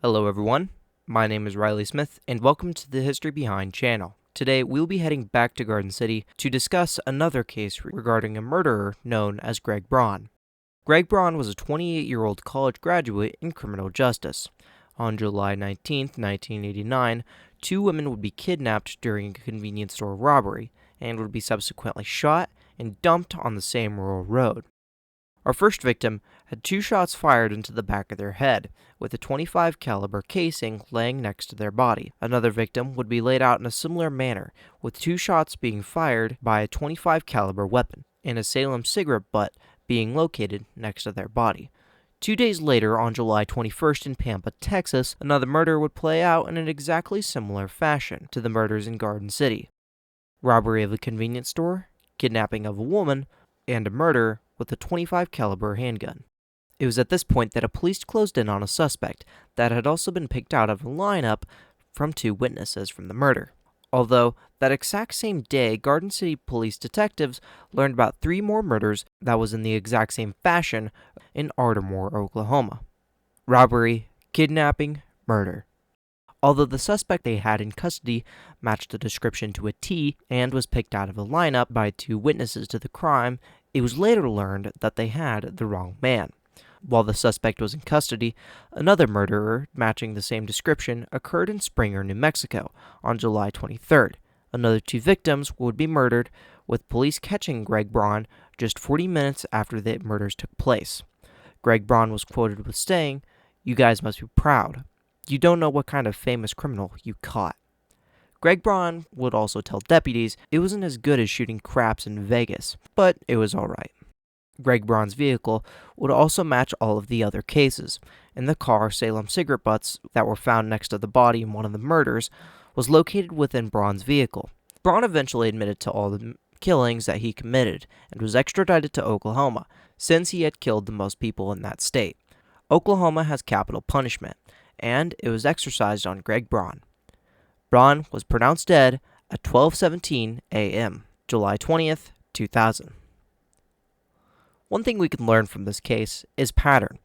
Hello everyone, my name is Riley Smith and welcome to the History Behind channel. Today we'll be heading back to Garden City to discuss another case regarding a murderer known as Greg Brawn. Greg Brawn was a 28-year-old college graduate in criminal justice. On July 19, 1989, two women would be kidnapped during a convenience store robbery and would be subsequently shot and dumped on the same rural road. Our first victim had two shots fired into the back of their head, with a .25 caliber casing laying next to their body. Another victim would be laid out in a similar manner, with two shots being fired by a .25 caliber weapon, and a Salem cigarette butt being located next to their body. 2 days later, on July 21st in Pampa, Texas, another murder would play out in an exactly similar fashion to the murders in Garden City. Robbery of a convenience store, kidnapping of a woman, and a murder with a .25 caliber handgun. It was at this point that police closed in on a suspect that had also been picked out of a lineup from two witnesses from the murder. Although, that exact same day, Garden City police detectives learned about 3 more murders that was in the exact same fashion in Ardmore, Oklahoma. Robbery, kidnapping, murder. Although the suspect they had in custody matched the description to a T and was picked out of a lineup by 2 witnesses to the crime, it was later learned that they had the wrong man. While the suspect was in custody, another murderer matching the same description occurred in Springer, New Mexico on July 23rd. Another 2 victims would be murdered, with police catching Greg Brawn just 40 minutes after the murders took place. Greg Brawn was quoted with saying, "You guys must be proud. You don't know what kind of famous criminal you caught." Greg Brawn would also tell deputies it wasn't as good as shooting craps in Vegas, but it was alright. Greg Brawn's vehicle would also match all of the other cases. In the car, Salem cigarette butts that were found next to the body in one of the murders was located within Brawn's vehicle. Brawn eventually admitted to all the killings that he committed and was extradited to Oklahoma, since he had killed the most people in that state. Oklahoma has capital punishment, and it was exercised on Greg Brawn. Brawn was pronounced dead at 12:17 a.m., July 20th, 2000. One thing we can learn from this case is pattern: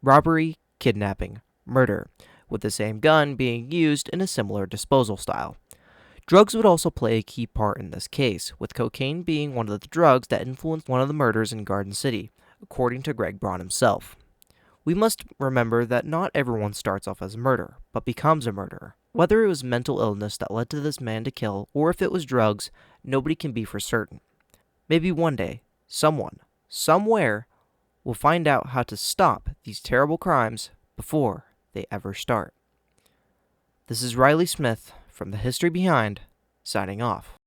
robbery, kidnapping, murder, with the same gun being used in a similar disposal style. Drugs would also play a key part in this case, with cocaine being one of the drugs that influenced one of the murders in Garden City, according to Greg Brawn himself. We must remember that not everyone starts off as a murderer, but becomes a murderer. Whether it was mental illness that led to this man to kill, or if it was drugs, nobody can be for certain. Maybe one day, someone, somewhere, will find out how to stop these terrible crimes before they ever start. This is Riley Smith from The History Behind, signing off.